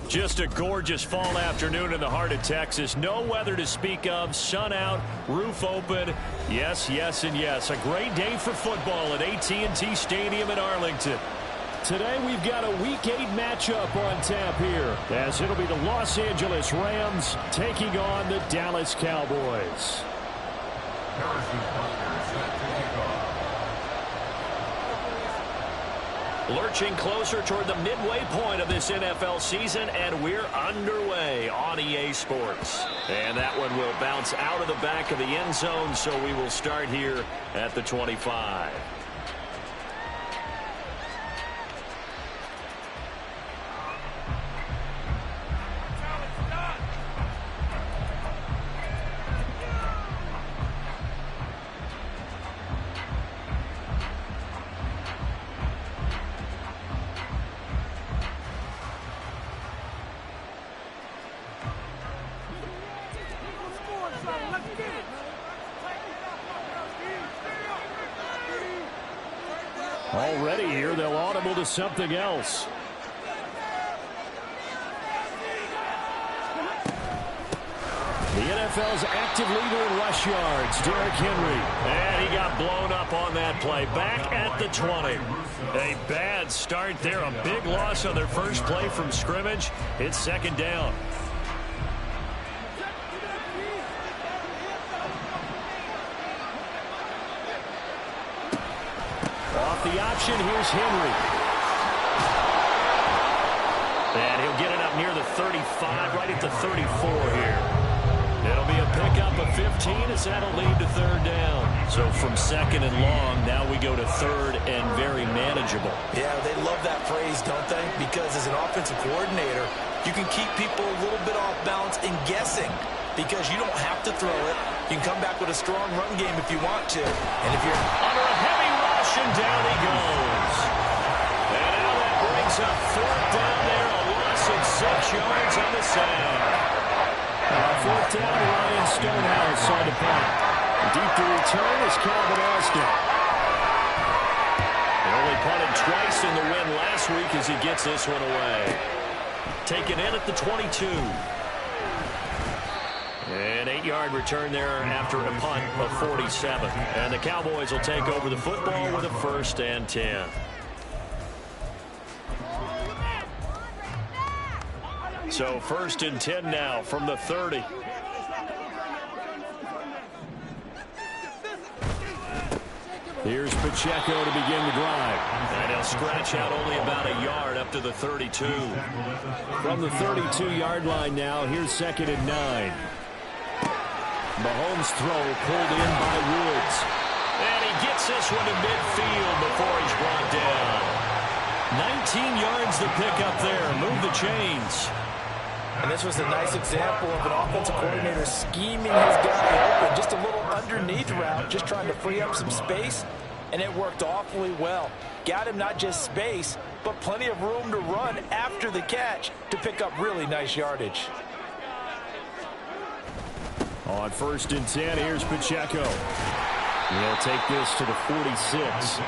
Just a gorgeous fall afternoon in the heart of Texas. No weather to speak of. Sun out, roof open. Yes, yes, and yes. A great day for football at AT&T Stadium in Arlington. Today we've got a Week 8 matchup on tap here, as it'll be the Los Angeles Rams taking on the Dallas Cowboys. Lurching closer toward the midway point of this NFL season, and we're underway on EA Sports. And that one will bounce out of the back of the end zone, so we will start here at the 25. Already here, they'll audible to something else. The NFL's active leader in rush yards, Derrick Henry. And he got blown up on that play. Back at the 20. A bad start there. A big loss on their first play from scrimmage. It's second down. Off the option, here's Henry. And he'll get it up near the 35, right at the 34 here. It'll be a pickup of 15 as that'll lead to third down. So from second and long, now we go to third and very manageable. Yeah, they love that phrase, don't they? Because as an offensive coordinator, you can keep people a little bit off balance and guessing because you don't have to throw it. You can come back with a strong run game if you want to. And if you're under a heavy rush, and down he goes. And now that brings up fourth down there, a loss of 6 yards on the side. Fourth down, Ryan Stonehouse on the punt. Deep to return is Calvin Austin. He only punted twice in the win last week as he gets this one away. Taken in at the 22. An 8-yard return there after a punt of 47. And the Cowboys will take over the football with a 1st and 10. So 1st and 10 now from the 30. Here's Pacheco to begin the drive. And he'll scratch out only about a yard up to the 32. From the 32-yard line now, here's 2nd and 9. Mahomes' throw pulled in by Woods. And he gets this one to midfield before he's brought down. 19 yards to pick up there. Move the chains. And this was a nice example of an offensive coordinator scheming his guy open. Just a little underneath route, just trying to free up some space. And it worked awfully well. Got him not just space, but plenty of room to run after the catch to pick up really nice yardage. On 1st and 10, here's Pacheco. He'll take this to the 46.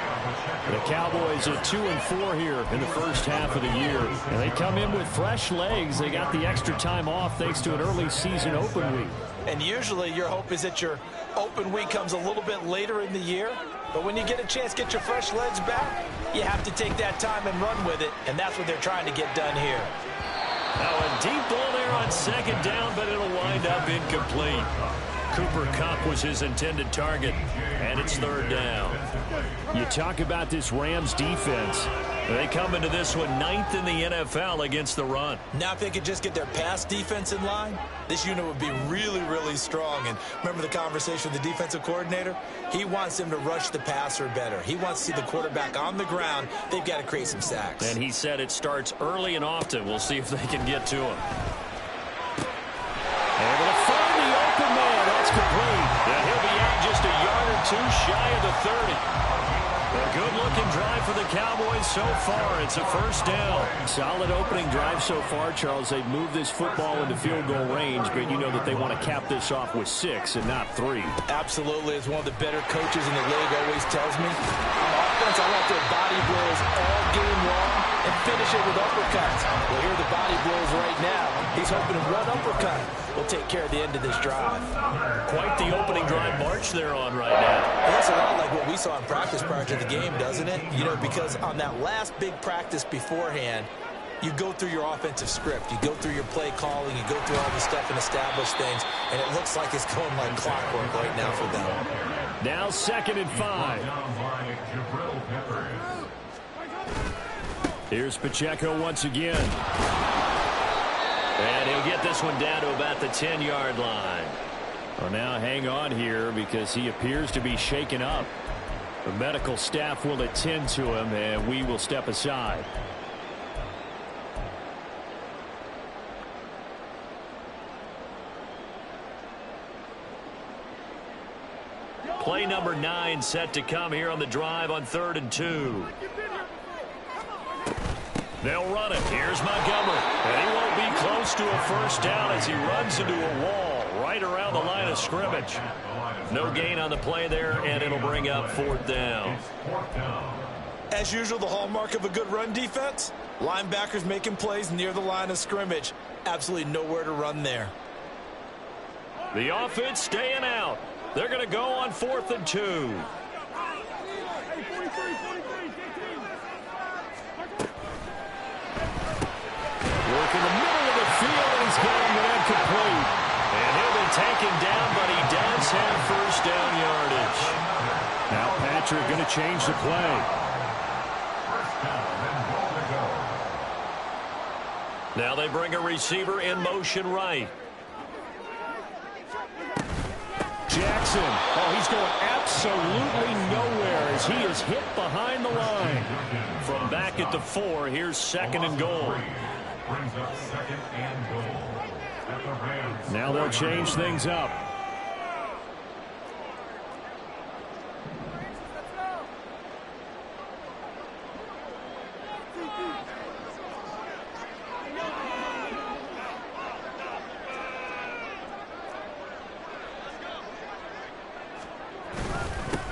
The Cowboys are 2-4 here in the first half of the year. And they come in with fresh legs. They got the extra time off thanks to an early season open week. And usually your hope is that your open week comes a little bit later in the year. But when you get a chance to get your fresh legs back, you have to take that time and run with it. And that's what they're trying to get done here. Now a deep ball there on 2nd down, but it'll wind up incomplete. Cooper Kupp was his intended target, and it's 3rd down. You talk about this Rams defense. They come into this one 9th in the NFL against the run. Now if they could just get their pass defense in line, this unit would be really, really strong. And remember the conversation with the defensive coordinator? He wants them to rush the passer better. He wants to see the quarterback on the ground. They've got to create some sacks. And he said it starts early and often. We'll see if they can get to him. Able to fire. 22 shy of the 30. A good-looking drive for the Cowboys so far. It's a first down. Solid opening drive so far, Charles. They've moved this football into field goal range, but you know that they want to cap this off with 6 and not 3. Absolutely. As one of the better coaches in the league always tells me, on offense, I want their body blows all game long and finish it with uppercuts. Well, here are the body blows right now. He's hoping one uppercut will take care of the end of this drive. Quite the opening drive march they're on right now. Well, that's a lot like what we saw in practice prior to the game, doesn't it? You know, because on that last big practice beforehand, you go through your offensive script. You go through your play calling. You go through all the stuff and establish things. And it looks like it's going like clockwork right now for them. Now 2nd and 5. Here's Pacheco once again. And he'll get this one down to about the 10-yard line. Well, now hang on here because he appears to be shaken up. The medical staff will attend to him, and we will step aside. Play number 9 set to come here on the drive on 3rd and 2. They'll run it. Here's Montgomery. And he won't be close to a first down as he runs into a wall right around the line of scrimmage. No gain on the play there, and it'll bring up 4th down. As usual, the hallmark of a good run defense, linebackers making plays near the line of scrimmage. Absolutely nowhere to run there. The offense staying out. They're going to go on 4th and 2. Work in the middle of the field, and he's got him incomplete. And he'll be taken down, but he does have first down yardage. Now Patrick going to change the play. Now they bring a receiver in motion right. Jackson. Oh, he's going absolutely nowhere as he is hit behind the line. From back at the 4, here's 2nd and goal. Now they'll change things up.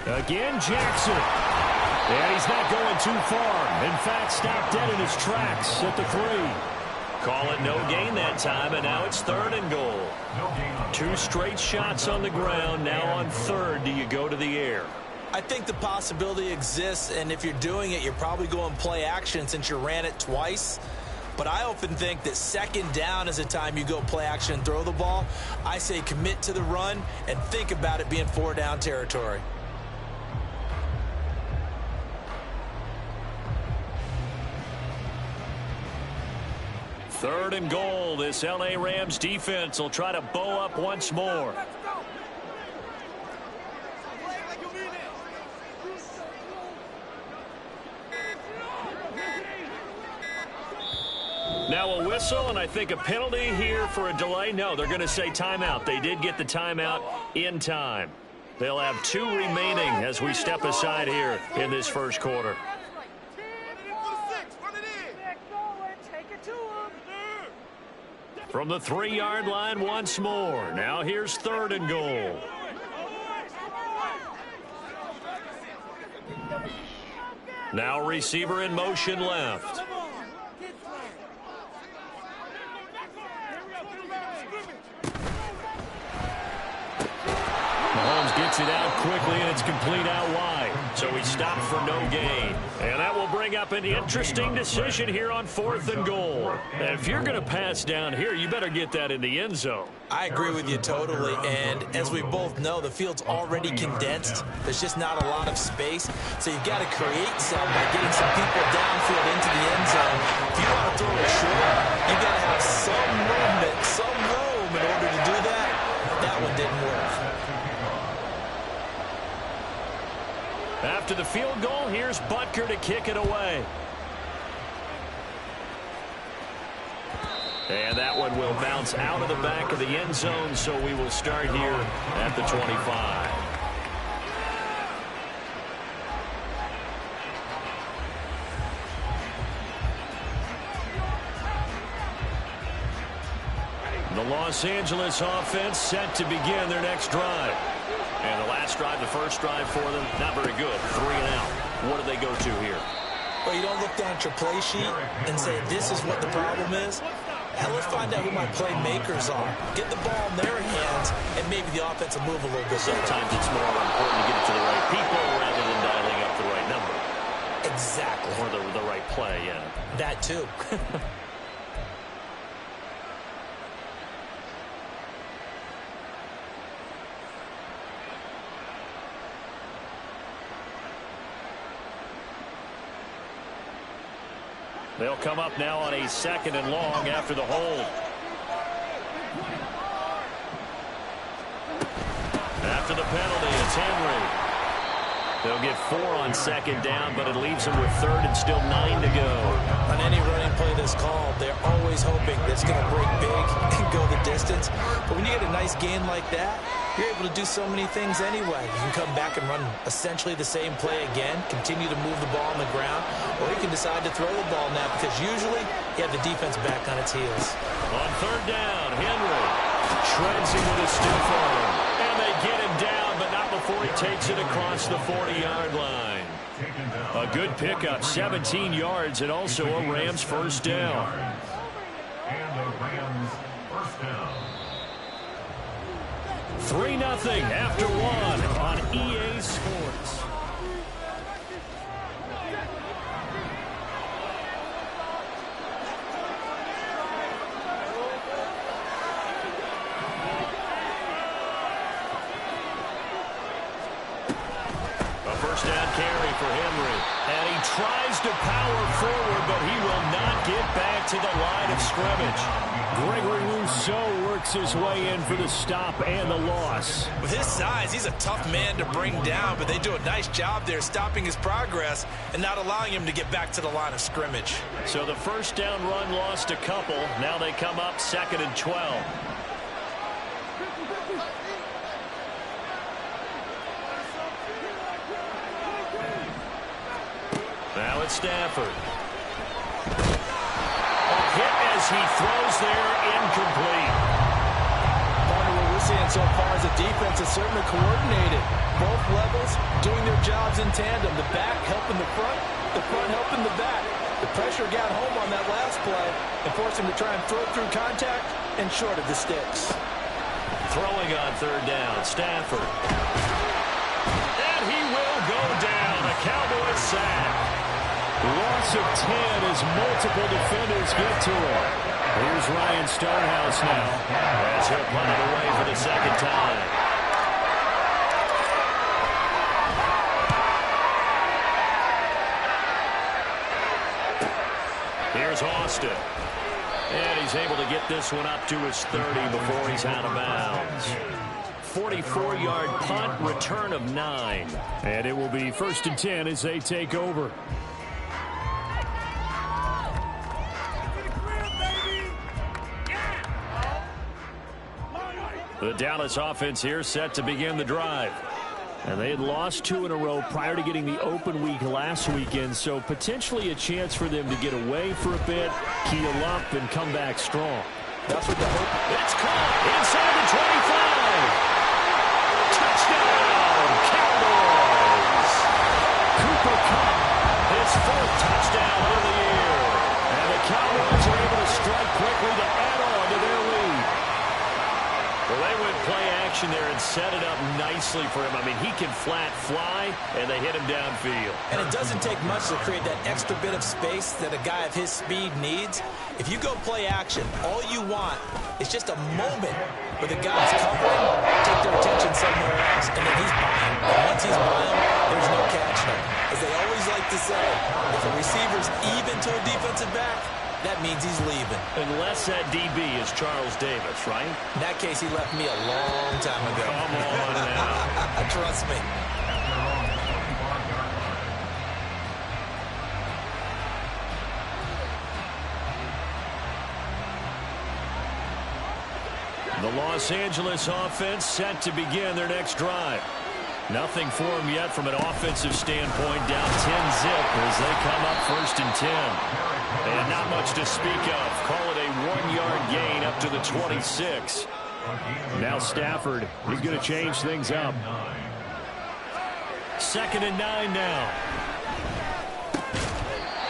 Again, Jackson. And he's not going too far. In fact, stopped dead in his tracks at the 3. Call it no gain that time, and now it's 3rd and goal. 2 straight shots on the ground. Now on 3rd, do you go to the air? I think the possibility exists, and if you're doing it, you're probably going play action since you ran it twice. But I often think that 2nd down is the time you go play action and throw the ball. I say commit to the run and think about it being 4-down territory. Third and goal. This L.A. Rams defense will try to bow up once more. Now a whistle, and I think a penalty here for a delay. No, they're going to say timeout. They did get the timeout in time. They'll have 2 remaining as we step aside here in this first quarter. From the 3-yard line once more. Now here's 3rd and goal. Now receiver in motion left. Mahomes gets it out quickly, and it's complete out wide. So he stopped for no gain. And that will bring up an interesting decision here on 4th and goal. And if you're going to pass down here, you better get that in the end zone. I agree with you totally. And as we both know, the field's already condensed. There's just not a lot of space. So you've got to create some by getting some people downfield into the end zone. If you want to throw it short, you've got to have some movement, some room in order to do that. That one didn't work. After the field goal, here's Butker to kick it away. And that one will bounce out of the back of the end zone, so we will start here at the 25. The Los Angeles offense set to begin their next drive. And the last drive, the first drive for them, not very good. 3 and out. What do they go to here? Well, you don't look down at your play sheet and say, this is what the problem is. Hell, let's find out who my playmakers are. Get the ball in their hands, and maybe the offense will move a little bit. Sometimes it's more important to get it to the right people rather than dialing up the right number. Exactly. Or the right play, yeah. That too. They'll come up now on a 2nd and long after the hold. After the penalty, it's Henry. They'll get 4 on 2nd down, but it leaves them with 3rd and still 9 to go. On any running play that's called, they're always hoping that it's going to break big and go the distance. But when you get a nice gain like that, you're able to do so many things anyway. You can come back and run essentially the same play again, continue to move the ball on the ground, or you can decide to throw the ball now because usually you have the defense back on its heels. On 3rd down, Henry shreds him with a stiff arm. And they get him down, but not before he takes it across the 40-yard line. A good pickup, 17 yards, and also a Rams first down. And the Rams first down. 3-0 after 1 on EA Sports. First down carry for Henry. And he tries to power forward, but he will not get back to the line of scrimmage. Gregory Rousseau works his way in for the stop and the loss. With his size, he's a tough man to bring down, but they do a nice job there stopping his progress and not allowing him to get back to the line of scrimmage. So the first down run lost a couple. Now they come up 2nd and 12. Now it's Stafford. A hit as he throws there, incomplete. Partner, what we're seeing so far is the defense is certainly coordinated. Both levels doing their jobs in tandem. The back helping the front helping the back. The pressure got home on that last play and forced him to try and throw through contact and short of the sticks. Throwing on 3rd down, Stafford. And he will go down. A Cowboy sack. Loss of 10 as multiple defenders get to him. Here's Ryan Stonehouse now as he'll punt it away for the 2nd time. Here's Austin. And he's able to get this one up to his 30 before he's out of bounds. 44-yard punt, return of 9. And it will be 1st and 10 as they take over. The Dallas offense here set to begin the drive. And they had lost 2 in a row prior to getting the open week last weekend, so potentially a chance for them to get away for a bit, keel up, and come back strong. That's what the hope. It's caught inside the 25. Touchdown, Cowboys. Cooper Kupp, his 4th touchdown of the year. And the Cowboys are able to strike quickly to add on to their lead. Well, they went play action there and set it up nicely for him. I mean, he can flat fly, and they hit him downfield. And it doesn't take much to create that extra bit of space that a guy of his speed needs. If you go play action, all you want is just a moment where the guy's covering, take their attention somewhere else, and then he's by him. And once he's by him, there's no catching him. As they always like to say, if a receiver's even to a defensive back, that means he's leaving. Unless that DB is Charles Davis, right? In that case, he left me a long time ago. Come on now. Trust me. The Los Angeles offense set to begin their next drive. Nothing for them yet from an offensive standpoint. Down 10-zip as they come up 1st and 10. And not much to speak of. Call it a 1-yard gain up to the 26. Now Stafford, he's going to change things up. 2nd and 9 now.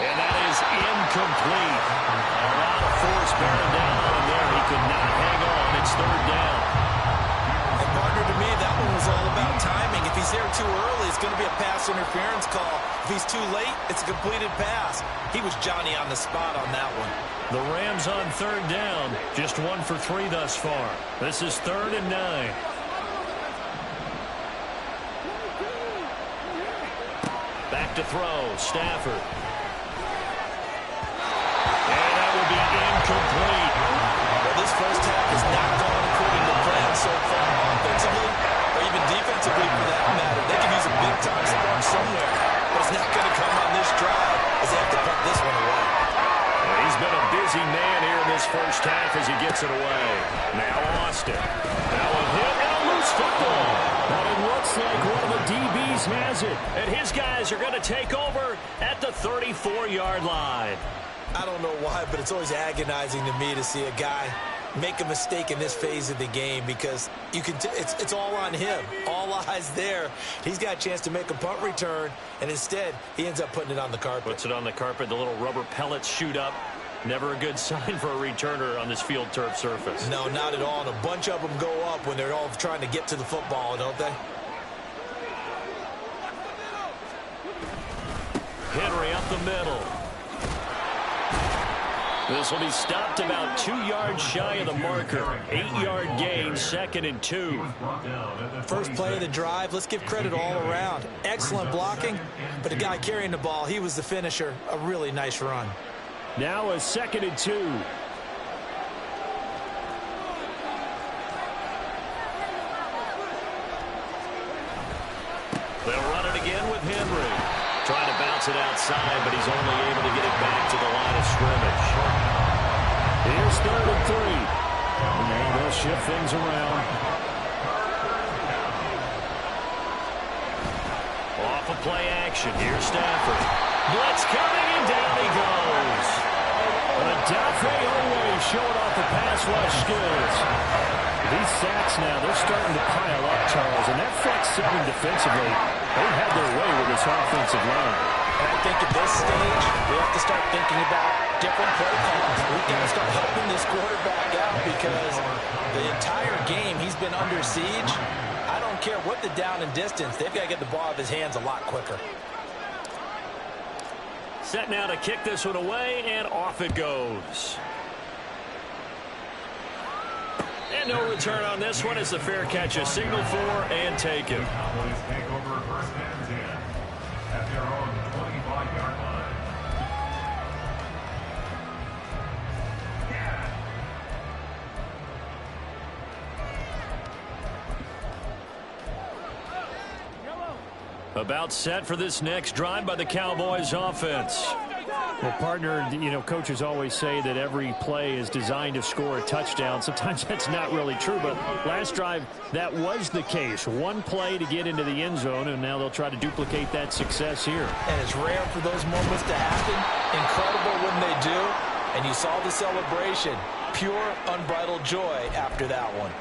And that is incomplete. A lot of force bearing down on him there. He could not hang on. It's 3rd down. And partner, to me, that one was all about timing. If he's there too early, it's going to be a pass interference call. If he's too late, it's a completed pass. He was Johnny on the spot on that one. The Rams on 3rd down. Just 1 for 3 thus far. This is 3rd and 9. Back to throw. Stafford. And that will be incomplete. Well, this first half has not gone according to plan so far, offensively or even defensively for that matter. They can use a big-time spark somewhere, but it's not going to come on this drive as they have to put this one away. Well, he's been a busy man here in this first half as he gets it away. Now Austin. Now a hit and a loose football. But it looks like one of the DBs has it. And his guys are going to take over at the 34-yard line. I don't know why, but it's always agonizing to me to see a guy make a mistake in this phase of the game because you can it's all on him. All eyes there. He's got a chance to make a punt return, and instead he ends up putting it on the carpet. Puts it on the carpet. The little rubber pellets shoot up. Never a good sign for a returner on this field turf surface. No, not at all. And a bunch of them go up when they're all trying to get to the football, don't they? Henry up the middle. This will be stopped about 2 yards shy of the marker. 8-yard gain, 2nd and 2. First play of the drive, let's give credit all around. Excellent blocking, but the guy carrying the ball, he was the finisher. A really nice run. Now a 2nd and 2. They'll run it again with Henry. Trying to bounce it outside, but he's only able to get it back to the line of scrimmage. Here's 3rd and 3. And now they'll shift things around. Off of play action. Here's Stafford. Blitz coming, and down he goes. Adafe Owe showing off the pass rush skills. These sacks now, they're starting to pile up, Charles, and that front 7 defensively, they had their way with this offensive line. And I think at this stage, we have to start thinking about different play calls. We've got to start helping this quarterback out because the entire game he's been under siege. I don't care what the down and distance, they've got to get the ball out of his hands a lot quicker. Set now to kick this one away, and off it goes. And no return on this one as the fair catch is signaled for and taken. Cowboys take over 1st and 10 at their own 25-yard line. About set for this next drive by the Cowboys offense. Well, partner, you know, coaches always say that every play is designed to score a touchdown. Sometimes that's not really true, but last drive, that was the case. One play to get into the end zone, and now they'll try to duplicate that success here. And it's rare for those moments to happen. Incredible when they do. And you saw the celebration. Pure, unbridled joy after that one.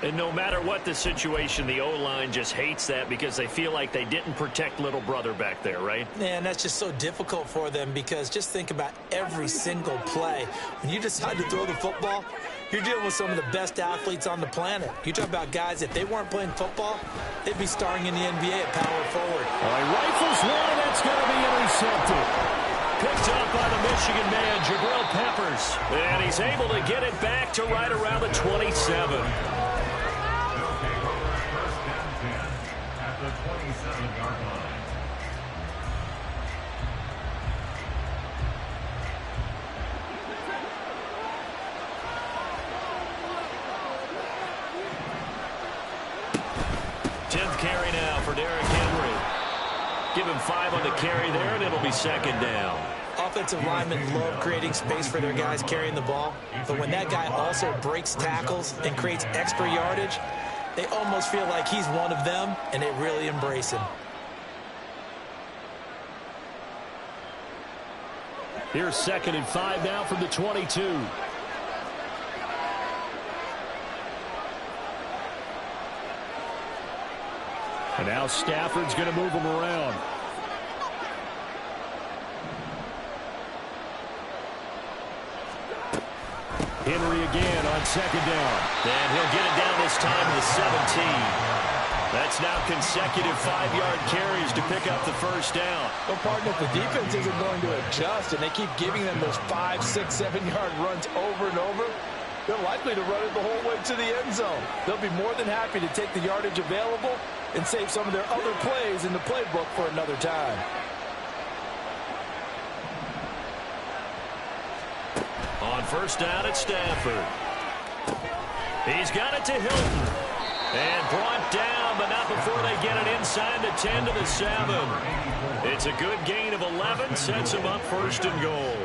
And no matter what the situation, the O-line just hates that because they feel like they didn't protect little brother back there, right? And that's just so difficult for them because just think about every single play. When you decide to throw the football, you're dealing with some of the best athletes on the planet. You talk about guys, if they weren't playing football, they'd be starring in the NBA at power forward. All right, rifles one, that's going to be intercepted. Picked up by the Michigan man, Jabril Peppers. And he's able to get it back to right around the 27. The 27-yard line. Tenth carry now for Derrick Henry. Give him 5 on the carry there, and it'll be 2nd down. Offensive linemen love creating space for their guys carrying the ball, but when that guy also breaks tackles and creates extra yardage, they almost feel like he's one of them, and they really embrace him. Here's 2nd and 5 now from the 22. And now Stafford's going to move him around. Henry again on 2nd down. And he'll get it down this time to the 17. That's now consecutive 5-yard carries to pick up the first down. Well, partner, if the defense isn't going to adjust and they keep giving them those 5, 6, 7-yard runs over and over, they're likely to run it the whole way to the end zone. They'll be more than happy to take the yardage available and save some of their other plays in the playbook for another time. On 1st down at Stafford. He's got it to Hilton. And brought down, but not before they get it inside the 10 to the 7. It's a good gain of 11, sets him up 1st and goal.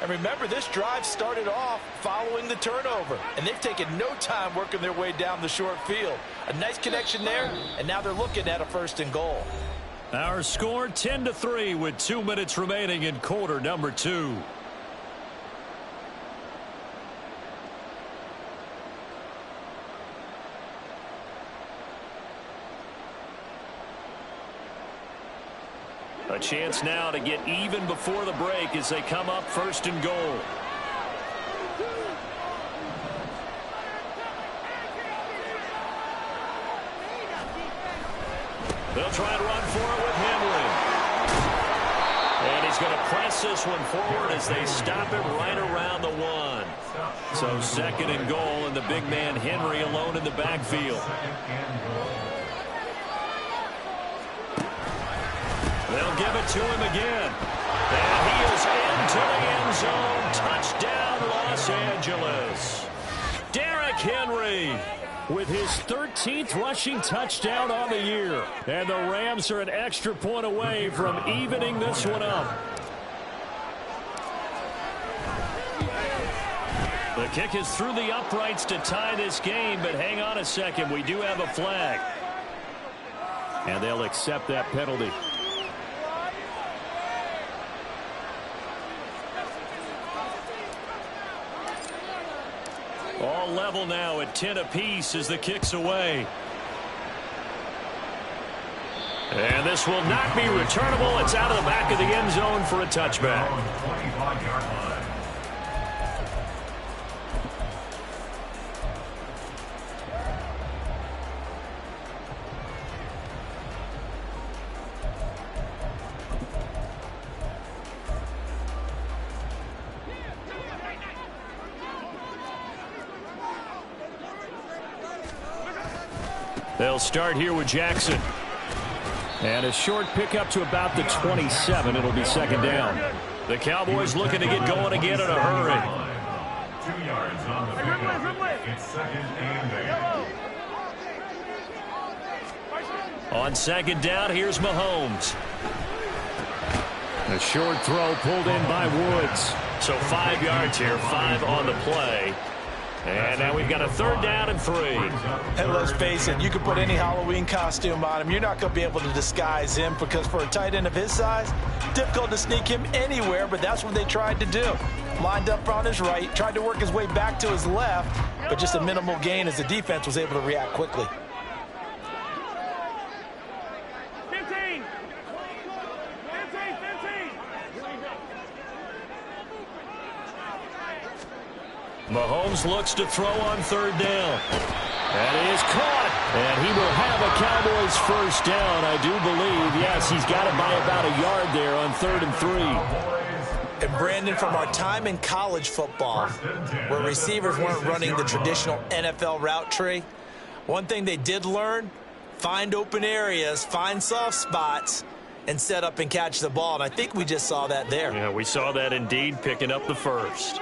And remember, this drive started off following the turnover, and they've taken no time working their way down the short field. A nice connection there, and now they're looking at a 1st and goal. Our score 10-3 with 2 minutes remaining in quarter number 2. A chance now to get even before the break as they come up 1st and goal. They'll try to run for it with Henry. And he's going to press this one forward as they stop it right around the 1. So 2nd and goal, and the big man Henry alone in the backfield. They'll give it to him again. And he is into the end zone. Touchdown, Los Angeles. Derrick Henry with his 13th rushing touchdown on the year. And the Rams are an extra point away from evening this one up. The kick is through the uprights to tie this game, but hang on a second. We do have a flag. And they'll accept that penalty. All level now at 10 apiece as the kick's away. And this will not be returnable. It's out of the back of the end zone for a touchback. They'll start here with Jackson. And a short pickup to about the 27. It'll be 2nd down. The Cowboys looking to get going again in a hurry. 2 yards on the pickup. It's 2nd and 8. On 2nd down, here's Mahomes. A short throw pulled in by Woods. So 5 yards here, 5 on the play. And now we've got a 3rd down and 3. And let's face it, you can put any Halloween costume on him. You're not going to be able to disguise him because for a tight end of his size, difficult to sneak him anywhere, but that's what they tried to do. Lined up on his right, tried to work his way back to his left, but just a minimal gain as the defense was able to react quickly. 15. Mahomes looks to throw on 3rd down. That is caught. And he will have a Cowboys 1st down, I do believe. Yes, he's got it by about a yard there on 3rd and 3. And Brandon, from our time in college football, where receivers weren't running the traditional NFL route tree, one thing they did learn, find open areas, find soft spots, and set up and catch the ball. And I think we just saw that there. Yeah, we saw that indeed, picking up the 1st.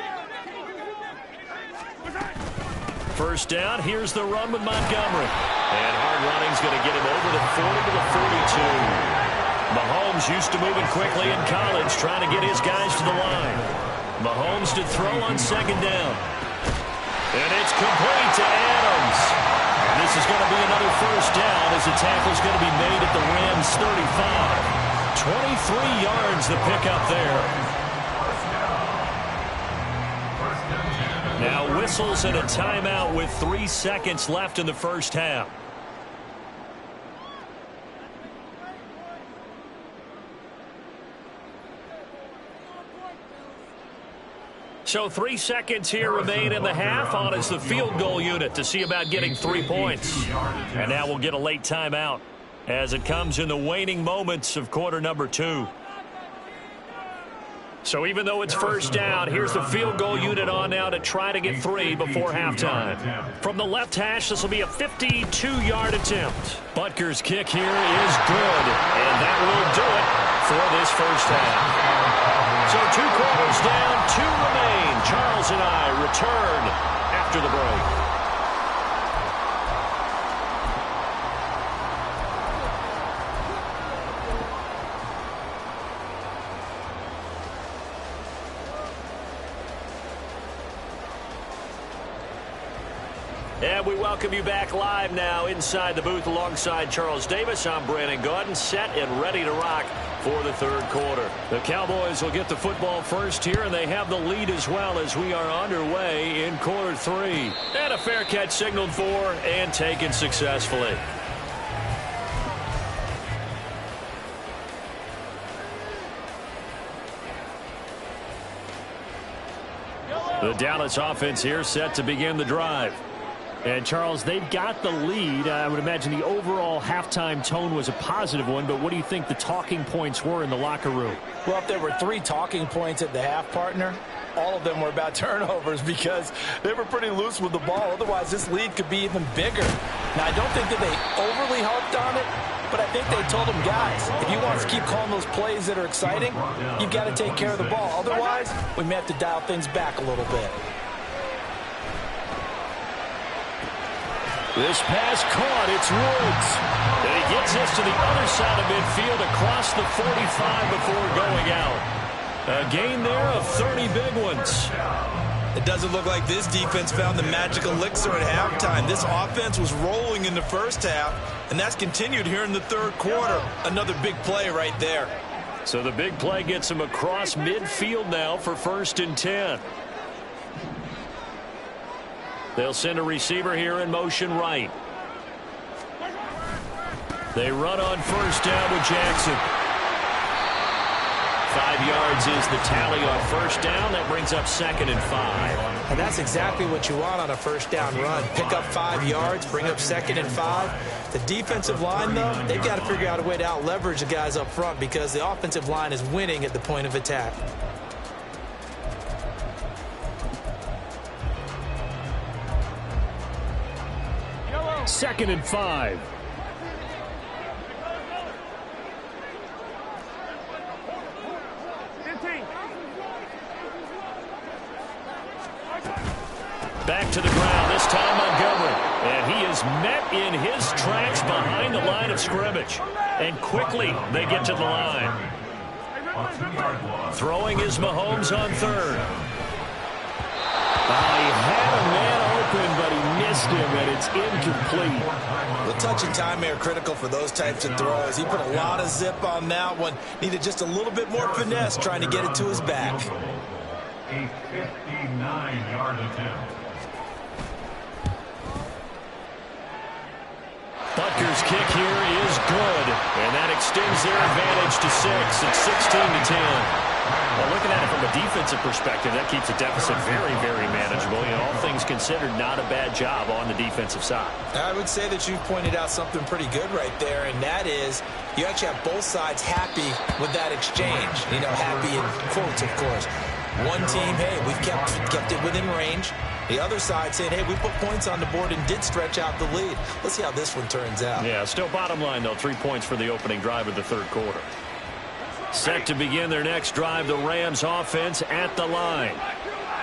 1st down, here's the run with Montgomery. And hard running's going to get him over the 40 to the 42. Mahomes used to moving quickly in college, trying to get his guys to the line. Mahomes to throw on 2nd down. And it's complete to Adams. And this is going to be another 1st down as the tackle's going to be made at the Rams 35. 23 yards the pickup there. Now whistles and a timeout with 3 seconds left in the first half. So 3 seconds here remain in the half. On is the field goal unit to see about getting 3 points. And now we'll get a late timeout as it comes in the waning moments of quarter number 2. So even though it's first down, here's the field goal unit on now to try to get 3 before halftime. From the left hash, this will be a 52-yard attempt. Butker's kick here is good, and that will do it for this first half. So 2 quarters down, 2 remain. Charles and I return after the break. And we welcome you back live now inside the booth alongside Charles Davis. I'm Brandon Gaudin, set and ready to rock for the third quarter. The Cowboys will get the football first here, and they have the lead as well as we are underway in quarter 3. And a fair catch signaled for and taken successfully. The Dallas offense here set to begin the drive. And, Charles, they've got the lead. I would imagine the overall halftime tone was a positive one, but what do you think the talking points were in the locker room? Well, if there were 3 talking points at the half, partner, all of them were about turnovers because they were pretty loose with the ball. Otherwise, this lead could be even bigger. Now, I don't think that they overly harped on it, but I think they told them, guys, if you want us to keep calling those plays that are exciting, you've got to take care of the ball. Otherwise, we may have to dial things back a little bit. This pass caught. It's Woods. And he gets this to the other side of midfield across the 45 before going out. A gain there of 30 big ones. It doesn't look like this defense found the magical elixir at halftime. This offense was rolling in the first half, and that's continued here in the third quarter. Another big play right there. So the big play gets him across midfield now for 1st and 10. They'll send a receiver here in motion right. They run on first down with Jackson. 5 yards is the tally on first down. That brings up 2nd and 5. And that's exactly what you want on a first down run. Pick up 5 yards, bring up 2nd and 5. The defensive line, though, they've got to figure out a way to out-leverage the guys up front because the offensive line is winning at the point of attack. 2nd and 5. Back to the ground, this time Montgomery. And he is met in his tracks behind the line of scrimmage. And quickly they get to the line. Throwing is Mahomes on 3rd. He had a man open, but he missed him, and it's incomplete. The touch and time are critical for those types of throws. He put a lot of zip on that one. Needed just a little bit more finesse trying to get it to his back. A 59-yard attempt. Butker's kick here is good, and that extends their advantage to 6. It's 16-10. Well, looking at it from a defensive perspective, that keeps the deficit very, very manageable. You know, all things considered, not a bad job on the defensive side. I would say that you've pointed out something pretty good right there, and that is you actually have both sides happy with that exchange. You know, happy in quotes, of course. One team, hey, we've kept it within range. The other side saying, hey, we put points on the board and did stretch out the lead. Let's see how this one turns out. Yeah, still bottom line, though, 3 points for the opening drive of the third quarter. Set to begin their next drive, the Rams offense at the line.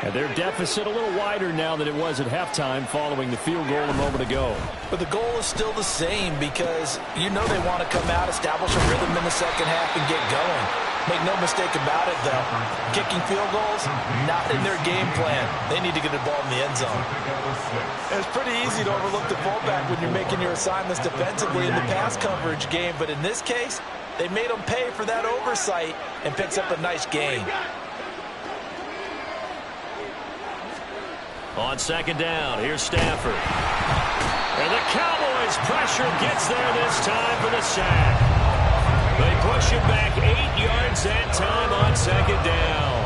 And their deficit a little wider now than it was at halftime following the field goal a moment ago. But the goal is still the same because you know they want to come out, establish a rhythm in the second half, and get going. Make no mistake about it, though. Kicking field goals, not in their game plan. They need to get the ball in the end zone. And it's pretty easy to overlook the fullback when you're making your assignments defensively in the pass coverage game. But in this case, they made them pay for that oversight and picks up a nice gain. On second down, here's Stafford. And the Cowboys' pressure gets there this time for the sack. They push him back 8 yards that time on second down.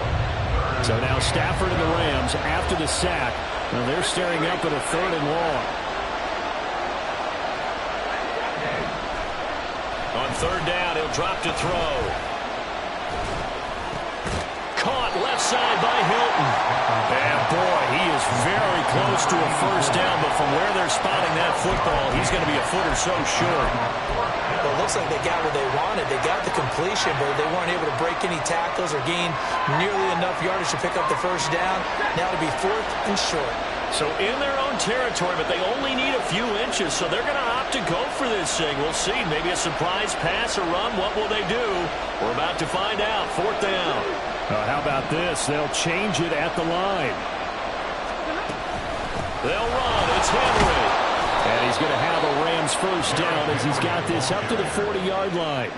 So now Stafford and the Rams after the sack. Now they're staring up at a 3rd and long. On 3rd down, he'll drop to throw. Caught left side by Hilton. And boy, he is very close to a 1st down, but from where they're spotting that football, he's going to be a foot or so short. Well, it looks like they got what they wanted. They got the completion, but they weren't able to break any tackles or gain nearly enough yardage to pick up the 1st down. Now to be 4th and short. So in their own territory, but they only need a few inches, so they're going to opt to go for this thing. We'll see. Maybe a surprise pass or run. What will they do? We're about to find out. 4th down. How about this? They'll change it at the line. They'll run. It's Henry. And he's going to have a Rams 1st down as he's got this up to the 40-yard line.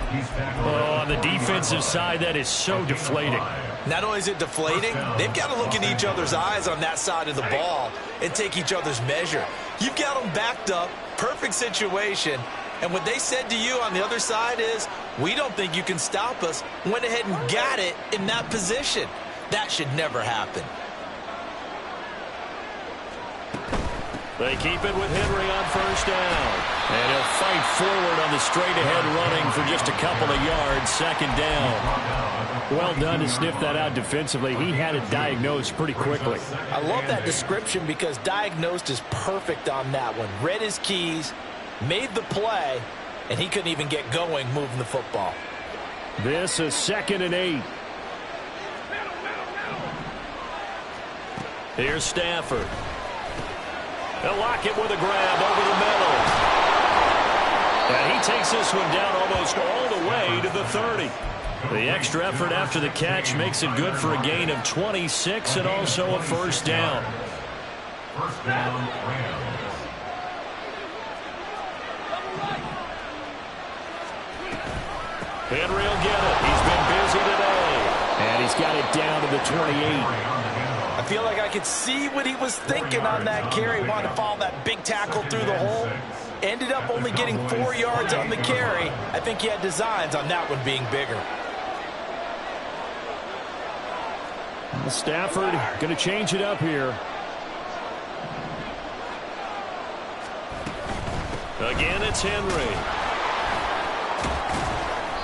Oh, on the defensive side, that is so deflating. Not only is it deflating, they've got to look in each other's eyes on that side of the ball and take each other's measure. You've got them backed up, perfect situation, and what they said to you on the other side is, we don't think you can stop us. Went ahead and got it in that position. That should never happen. They keep it with Henry on 1st down. And he'll fight forward on the straight-ahead running for just a couple of yards. 2nd down. Well done to sniff that out defensively. He had it diagnosed pretty quickly. I love that description because diagnosed is perfect on that one. Read his keys, made the play, and he couldn't even get going moving the football. This is 2nd and 8. Here's Stafford. They'll lock it with a grab over the middle. And he takes this one down almost all the way to the 30. The extra effort after the catch makes it good for a gain of 26 and also a 1st down. 1st down, Rams. Henry will get it. He's been busy today. And he's got it down to the 28. I feel like I could see what he was thinking on that carry. Wanted to follow that big tackle through the hole. Ended up only getting 4 yards on the carry. I think he had designs on that one being bigger. Stafford going to change it up here. Again, it's Henry.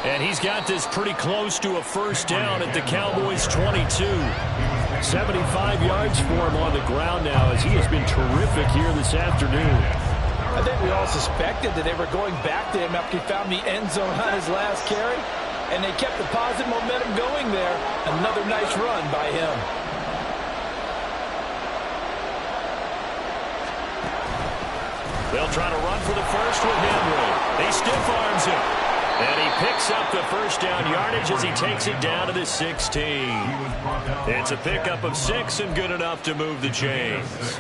And he's got this pretty close to a 1st down at the Cowboys' 22. 75 yards for him on the ground now as he has been terrific here this afternoon. I think we all suspected that they were going back to him after he found the end zone on his last carry, and they kept the positive momentum going there. Another nice run by him. They'll try to run for the 1st with Henry. He stiff arms him. And he picks up the 1st down yardage as he takes it down to the 16. It's a pickup of 6 and good enough to move the chains.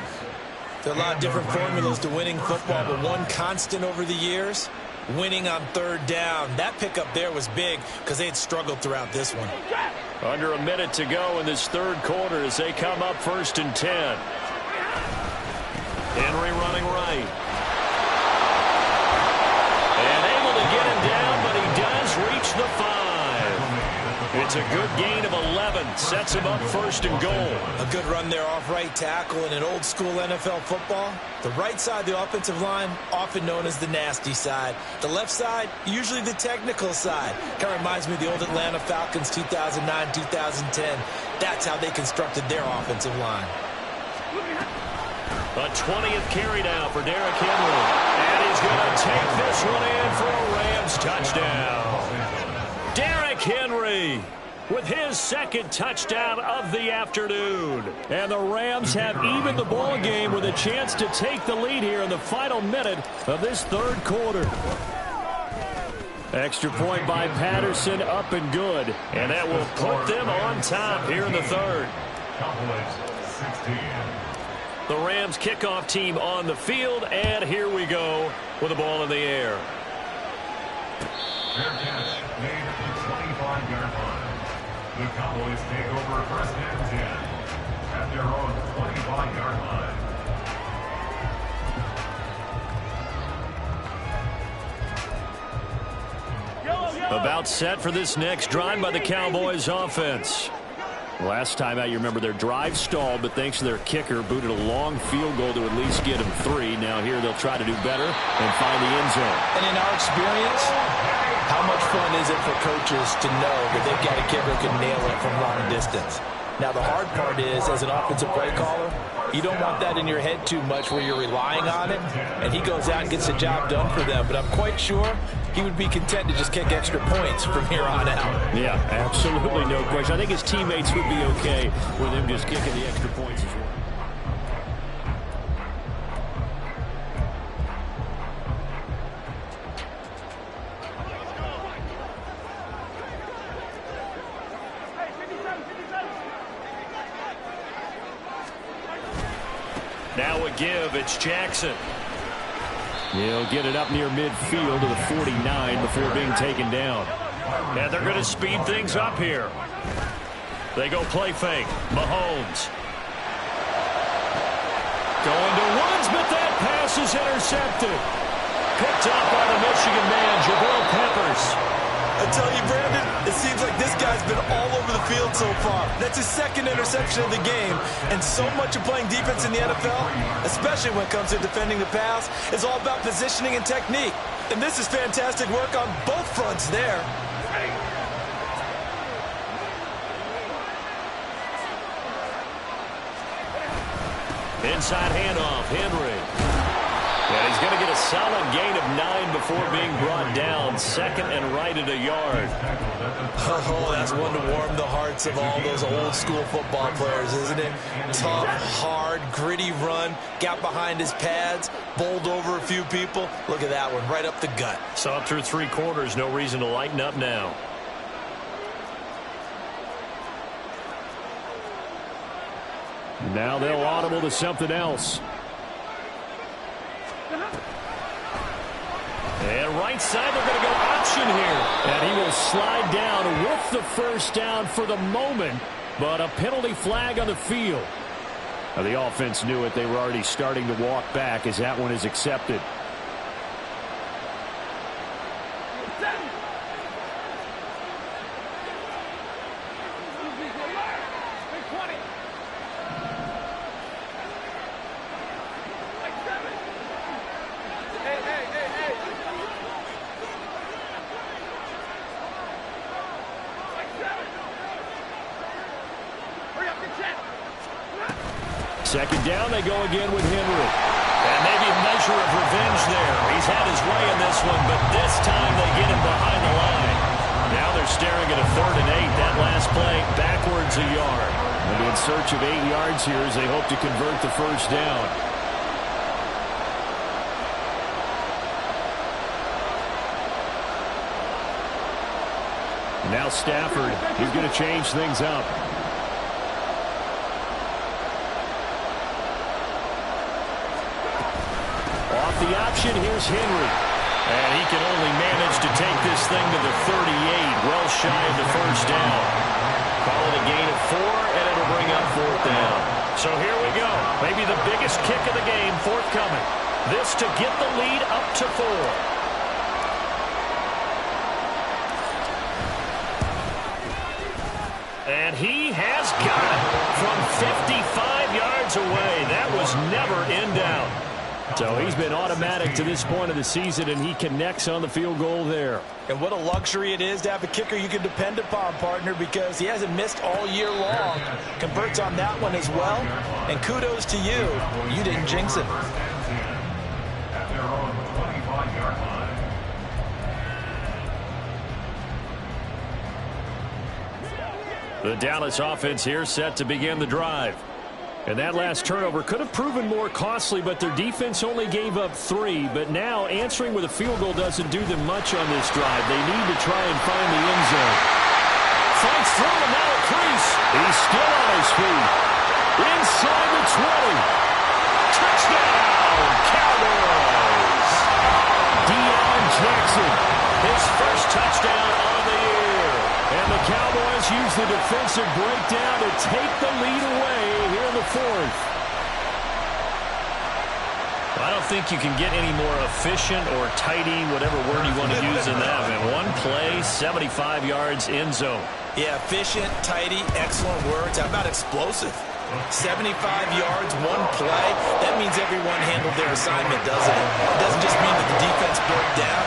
There are a lot of different formulas to winning football, but one constant over the years, winning on 3rd down. That pickup there was big because they had struggled throughout this one. Under a minute to go in this 3rd quarter as they come up 1st and 10. Henry running right. And able to get him down, but he does reach the 5. It's a good gain of 11. Sets him up 1st and goal. A good run there off right tackle in an old school NFL football. The right side of the offensive line, often known as the nasty side. The left side, usually the technical side. Kind of reminds me of the old Atlanta Falcons 2009, 2010. That's how they constructed their offensive line. A 20th carry now for Derrick Henry. And he's going to take this one in for a Rams touchdown. Derrick Henry with his 2nd touchdown of the afternoon. And the Rams have evened the ball game with a chance to take the lead here in the final minute of this 3rd quarter. Extra point by Patterson, up and good. And that will put them on top here in the 3rd. Cowboys 16. The Rams kickoff team on the field, and here we go with the ball in the air. Fair catch made at the 25-yard line. The Cowboys take over 1st and 10 at at their own 25-yard line. About set for this next drive by the Cowboys offense. Last time out, you remember their drive stalled, but thanks to their kicker, booted a long field goal to at least get them 3. Now here they'll try to do better and find the end zone. And in our experience, how much fun is it for coaches to know that they've got a kicker who can nail it from long distance? Now the hard part is, as an offensive play caller, you don't want that in your head too much where you're relying on it, and he goes out and gets the job done for them. But I'm quite sure he would be content to just kick extra points from here on out. Yeah, absolutely no question. I think his teammates would be okay with him just kicking the extra points as well. Now a give, it's Jackson. He'll get it up near midfield to the 49 before being taken down. And they're going to speed things up here. They go play fake. Mahomes. Going to Woods, but that pass is intercepted. Picked up by the Michigan man, Jabril Peppers. I tell you, Brandon, it seems like this guy's been all over the field so far. That's his second interception of the game. And so much of playing defense in the NFL, especially when it comes to defending the pass, is all about positioning and technique. And this is fantastic work on both fronts there. Inside handoff, Henry. And he's going to get a solid gain of 9 before being brought down. Second and right at a yard. Oh, that's one to warm the hearts of all those old school football players, isn't it? Tough, hard, gritty run. Got behind his pads, bowled over a few people. Look at that one, right up the gut. Saw it through 3 quarters. No reason to lighten up now. Now they'll audible to something else. And right side, they're going to go option here. And he will slide down with the first down for the moment, but a penalty flag on the field. Now, the offense knew it. They were already starting to walk back as that one is accepted. Second down, they go again with Henry. And maybe a measure of revenge there. He's had his way in this one, but this time they get him behind the line. Now they're staring at a 3rd and 8. That last play, backwards a yard. They'll be in search of 8 yards here as they hope to convert the first down. Now Stafford, he's going to change things up. The option, here's Henry. And he can only manage to take this thing to the 38, well shy of the first down. Call it a gain of 4, and it'll bring up 4th down. So here we go. Maybe the biggest kick of the game forthcoming. This to get the lead up to 4. And he has got it from 55 yards away. That was never in doubt. So he's been automatic to this point of the season, and he connects on the field goal there. And what a luxury it is to have a kicker you can depend upon, partner, because he hasn't missed all year long. Converts on that one as well. And kudos to you. You didn't jinx it. At their own 25-yard line. The Dallas offense here set to begin the drive. And that last turnover could have proven more costly, but their defense only gave up 3. But now answering with a field goal doesn't do them much on this drive. They need to try and find the end zone. Fights through and now a crease. He's still on his feet. Inside the 20. Touchdown, Cowboys. Deion Jackson. His first touchdown of the year. And the Cowboys Giants use the defensive breakdown to take the lead away here in the fourth. I don't think you can get any more efficient or tidy, whatever word you want to use in that. And one play, 75 yards, end zone. Yeah, efficient, tidy, excellent words. How about explosive? 75 yards, one play. That means everyone handled their assignment, doesn't it? It doesn't just mean that the defense broke down.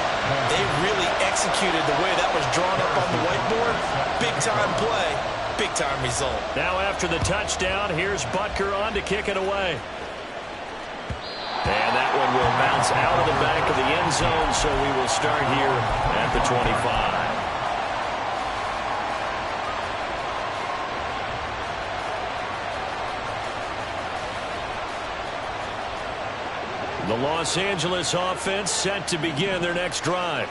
They really executed the way that was drawn up on the whiteboard. Big-time play, big-time result. Now after the touchdown, here's Butker on to kick it away. And that one will bounce out of the back of the end zone, so we will start here at the 25. The Los Angeles offense set to begin their next drive.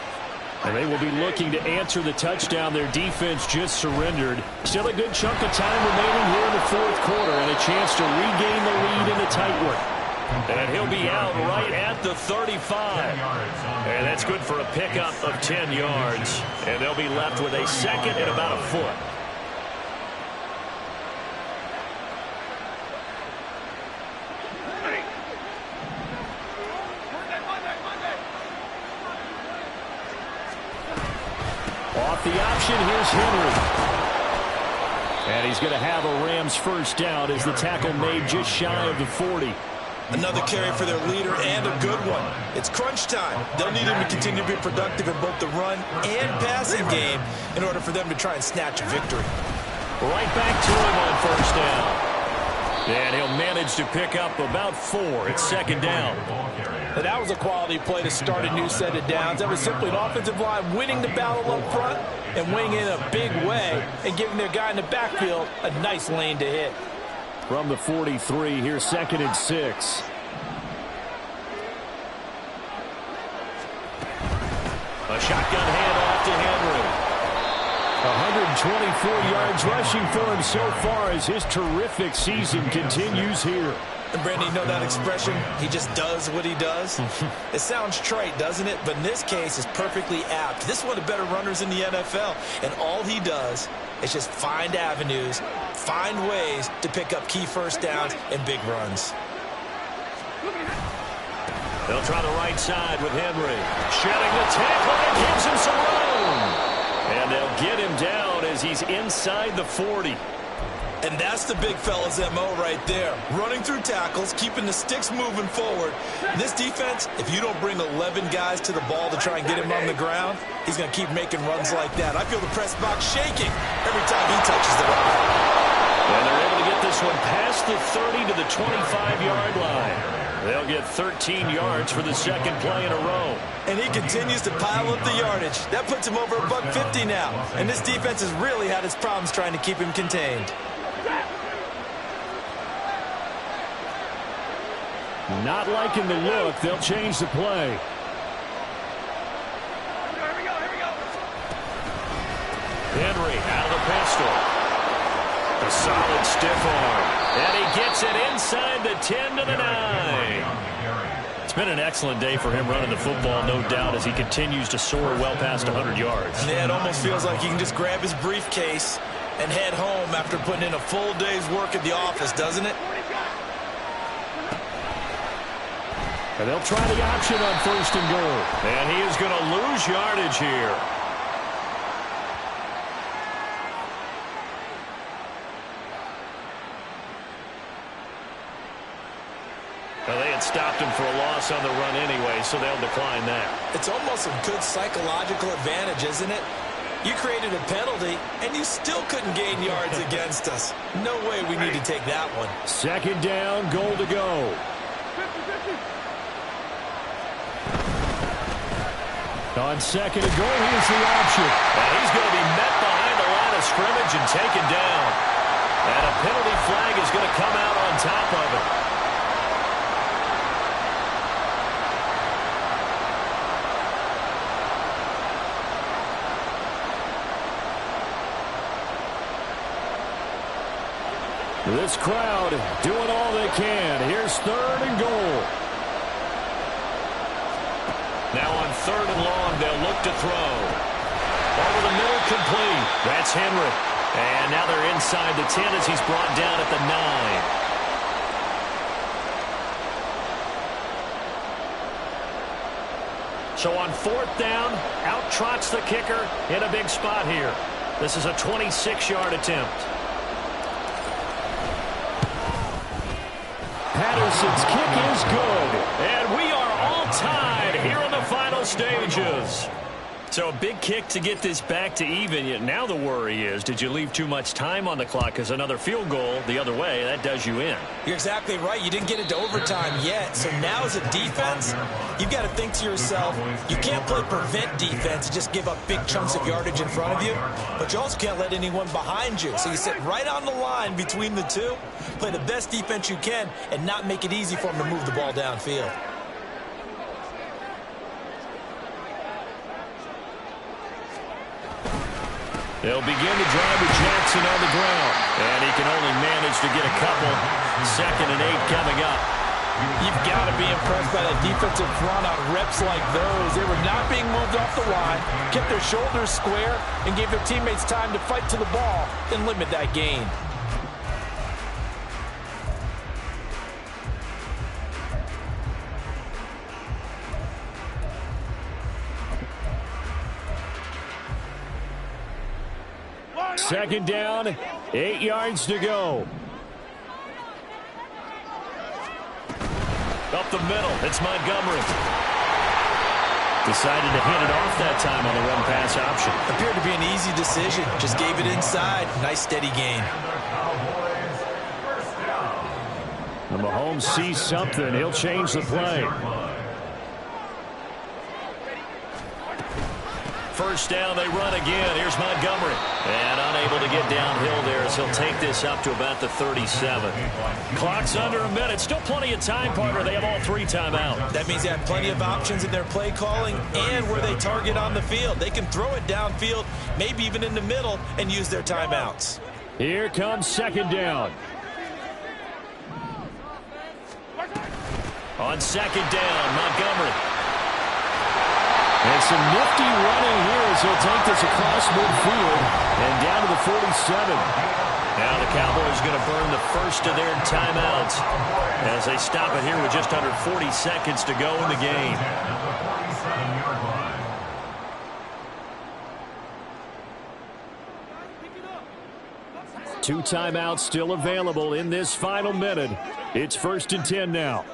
And they will be looking to answer the touchdown their defense just surrendered. Still a good chunk of time remaining here in the fourth quarter and a chance to regain the lead in a tight one. And he'll be out right at the 35. And that's good for a pickup of 10 yards. And they'll be left with a second and about a foot. Off the option, here's Henry. And he's going to have a Rams first down as the tackle made just shy of the 40. Another carry for their leader and a good one. It's crunch time. They'll need him to continue to be productive in both the run and passing game in order for them to try and snatch a victory. Right back to him on first down. And he'll manage to pick up about 4. It's second down. And that was a quality play to start a new set of downs. That was simply an offensive line winning the battle up front and winning it in a big way and giving their guy in the backfield a nice lane to hit. From the 43, here's second and 6. A shotgun handoff to Henry. 124 yards rushing for him so far as his terrific season continues here. And Brandon, you know that expression, he just does what he does? It sounds trite, doesn't it? But in this case, it's perfectly apt. This is one of the better runners in the NFL. And all he does is just find avenues, find ways to pick up key first downs and big runs. They'll try the right side with Henry. Shedding the tackle and gives him some room. And they'll get him down as he's inside the 40. And that's the big fella's MO right there. Running through tackles, keeping the sticks moving forward. This defense, if you don't bring 11 guys to the ball to try and get him on the ground, he's going to keep making runs like that. I feel the press box shaking every time he touches the rock. And they're able to get this one past the 30 to the 25-yard line. They'll get 13 yards for the second play in a row. And he continues to pile up the yardage. That puts him over $150 now. And this defense has really had its problems trying to keep him contained. Not liking the look. They'll change the play. Henry out of the pistol. A solid stiff arm. And he gets it inside the 10 to the 9. It's been an excellent day for him running the football, no doubt, as he continues to soar well past 100 yards. Yeah, it almost feels like he can just grab his briefcase and head home after putting in a full day's work at the office, doesn't it? And they'll try the option on first and goal. And he is going to lose yardage here. Well, they had stopped him for a loss on the run anyway, so they'll decline that. It's almost a good psychological advantage, isn't it? You created a penalty, and you still couldn't gain yards against us. No way we need to take that one. Second down, goal to go. On second and goal, here's the option. And he's going to be met behind the line of scrimmage and taken down. And a penalty flag is going to come out on top of it. This crowd doing all they can. Here's third and goal. Now on third and long, they'll look to throw. Over the middle, complete. That's Henry. And now they're inside the 10 as he's brought down at the 9. So on 4th down, out trots the kicker in a big spot here. This is a 26-yard attempt. Patterson's kick is good. And we are all tied here in the final stages. So a big kick to get this back to even. Yet now the worry is, did you leave too much time on the clock? Because another field goal the other way, that does you in. You're exactly right. You didn't get it to overtime yet. So now as a defense, you've got to think to yourself, you can't play prevent defense and just give up big chunks of yardage in front of you. But you also can't let anyone behind you. So you sit right on the line between the two, play the best defense you can, and not make it easy for them to move the ball downfield. They'll begin the drive with Jackson on the ground. And he can only manage to get a couple. 2nd and 8 coming up. You've got to be impressed by that defensive front on reps like those. They were not being moved off the line, kept their shoulders square, and gave their teammates time to fight to the ball and limit that gain. Second down, 8 yards to go. Up the middle, it's Montgomery. Decided to hand it off that time on the run-pass option. Appeared to be an easy decision. Just gave it inside. Nice, steady gain. And Mahomes sees something. He'll change the play. 1st down, they run again. Here's Montgomery. And unable to get downhill there as he'll take this up to about the 37. Clock's under a minute. Still plenty of time, partner. They have all 3 timeouts. That means they have plenty of options in their play calling and where they target on the field. They can throw it downfield, maybe even in the middle, and use their timeouts. Here comes 2nd down. On 2nd down, Montgomery. And some nifty running here as he'll take this across midfield and down to the 47. Now the Cowboys going to burn the first of their timeouts as they stop it here with just under 40 seconds to go in the game. 2 timeouts still available in this final minute. It's 1st and 10 now.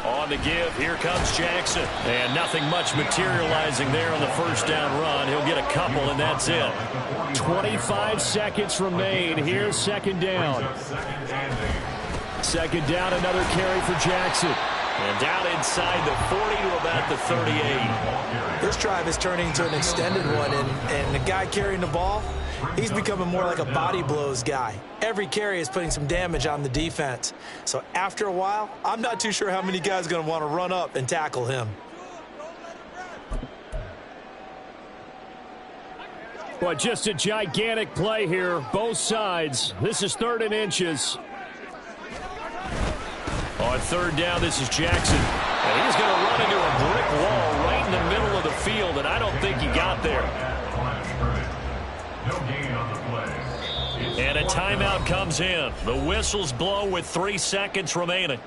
On the give, here comes Jackson. And nothing much materializing there on the 1st down run. He'll get a couple, and that's it. 25 seconds remain. Here's 2nd down. 2nd down, another carry for Jackson. And down inside the 40 to about the 38. This drive is turning into an extended one, and the guy carrying the ball, he's becoming more like a body blows guy. Every carry is putting some damage on the defense. So after a while, I'm not too sure how many guys are going to want to run up and tackle him. But just a gigantic play here, both sides. This is 3rd and inches. On 3rd down, this is Jackson. And he's going to run into a brick wall right in the middle of the field, and I don't think he got there. And a timeout comes in. The whistles blow with 3 seconds remaining.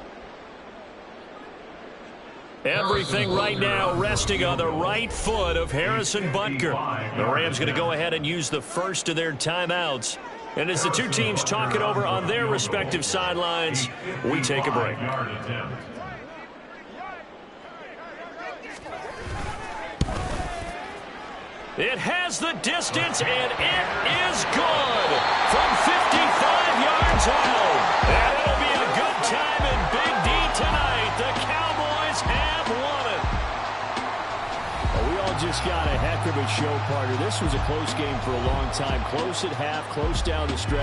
Everything right now resting on the right foot of Harrison Butker. The Rams going to go ahead and use the first of their timeouts. And as the 2 teams talk it over on their respective sidelines, we take a break. It has the distance, and it is good from 55 yards out. And it'll be a good time in Big D tonight. The Cowboys have won it. Well, we all just got a heck of a show, partner. This was a close game for a long time. Close at half, close down the stretch.